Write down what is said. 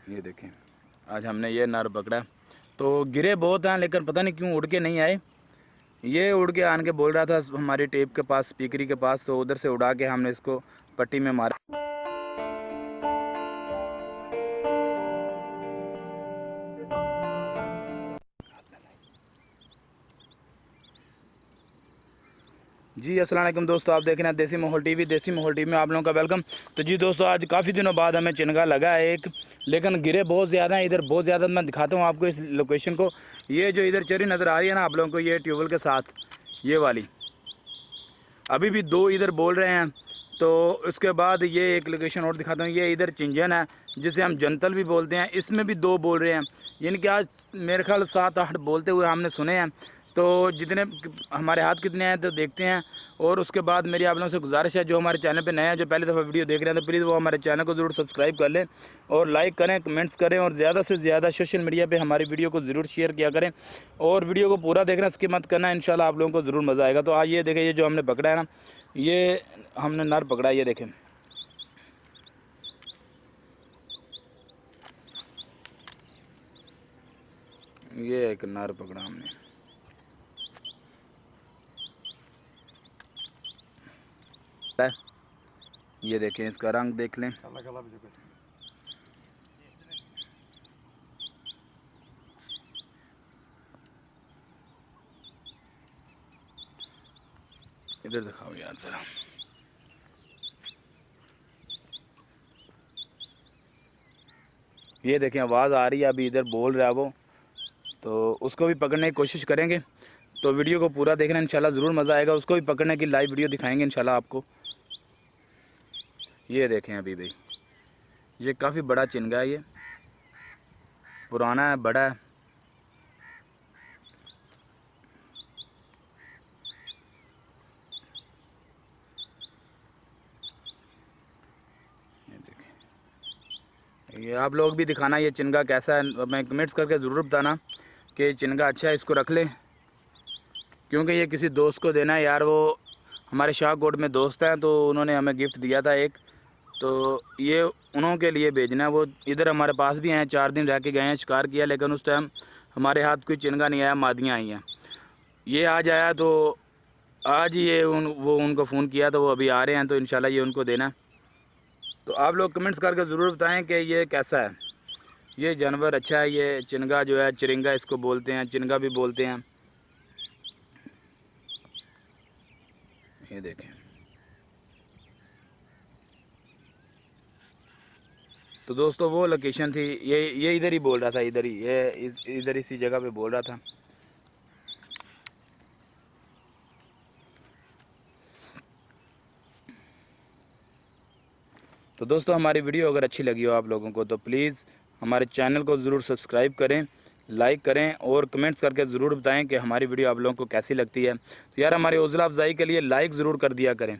ये देखें, आज हमने ये नर पकड़ा। तो गिरे बहुत हैं लेकिन पता नहीं क्यों उड़ के नहीं आए। ये उड़ के आन के बोल रहा था हमारी टेप के पास, स्पीकरी के पास, तो उधर से उड़ा के हमने इसको पट्टी में मारा। जी अस्सलाम वालेकुम दोस्तों, आप देख रहे हैं देसी माहौल टीवी। देसी माहौल टीवी में आप लोगों का वेलकम। तो जी दोस्तों, आज काफ़ी दिनों बाद हमें चिनगा लगा है एक, लेकिन गिरे बहुत ज़्यादा हैं इधर, बहुत ज़्यादा। मैं दिखाता हूँ आपको इस लोकेशन को। ये जो इधर चरी नज़र आ रही है ना आप लोगों को, ये ट्यूबवेल के साथ ये वाली, अभी भी दो इधर बोल रहे हैं। तो उसके बाद ये एक लोकेशन और दिखाता हूँ। ये इधर चिंजन है जिसे हम जनतल भी बोलते हैं, इसमें भी दो बोल रहे हैं। यानी कि आज मेरे ख्याल 7-8 बोलते हुए हमने सुने हैं। तो जितने हमारे हाथ कितने हैं तो देखते हैं। और उसके बाद मेरी आप लोगों से गुजारिश है, जो हमारे चैनल पे नए हैं, जो पहली दफ़ा वीडियो देख रहे हैं, तो प्लीज़ वो हमारे चैनल को ज़रूर सब्सक्राइब कर लें और लाइक करें, कमेंट्स करें और ज़्यादा से ज़्यादा सोशल मीडिया पे हमारी वीडियो को ज़रूर शेयर किया करें। और वीडियो को पूरा देखना, स्किप मत करना, इंशाल्लाह आप लोगों को ज़रूर मज़ा आएगा। तो आज ये देखें, ये जो हमने पकड़ा है ना, ये हमने नर पकड़ा है। ये देखें, ये एक नर पकड़ा हमने। ये देखें, इसका रंग देख लें। इधर दिखाओ यार जरा। ये देखें, आवाज़ आ रही है, अभी इधर बोल रहा है वो, तो उसको भी पकड़ने की कोशिश करेंगे। तो वीडियो को पूरा देखना, इंशाल्लाह ज़रूर मज़ा आएगा। उसको भी पकड़ने की लाइव वीडियो दिखाएंगे इंशाल्लाह आपको। ये देखें अभी भाई, ये काफ़ी बड़ा चिनगा है, ये पुराना है, बड़ा है। ये देखें, ये आप लोग भी दिखाना ये चिनगा कैसा है। मैं कमेंट्स करके ज़रूर बताना कि चिनगा अच्छा है, इसको रख लें, क्योंकि ये किसी दोस्त को देना है यार। वो हमारे शाहकोट में दोस्त हैं, तो उन्होंने हमें गिफ्ट दिया था एक, तो ये उन्हों के लिए भेजना है। वो इधर हमारे पास भी हैं, 4 दिन रह के गए हैं, शिकार किया, लेकिन उस टाइम हमारे हाथ कोई चिनगा नहीं आया, मादियाँ आई हैं। ये आज आया, तो आज ये वो उनको फ़ोन किया, तो वो अभी आ रहे हैं, तो इंशाल्लाह ये उनको देना है। तो आप लोग कमेंट्स करके ज़रूर बताएं कि ये कैसा है। ये जानवर अच्छा है, ये चिनगा जो है, चिरिंगा इसको बोलते हैं, चिनगा भी बोलते हैं। ये देखें, तो दोस्तों वो लोकेशन थी, ये इधर ही बोल रहा था, इधर ही, ये इधर इसी जगह पे बोल रहा था। तो दोस्तों हमारी वीडियो अगर अच्छी लगी हो आप लोगों को, तो प्लीज़ हमारे चैनल को ज़रूर सब्सक्राइब करें, लाइक करें और कमेंट्स करके ज़रूर बताएं कि हमारी वीडियो आप लोगों को कैसी लगती है। तो यार हमारी हौसला अफजाई के लिए लाइक ज़रूर कर दिया करें।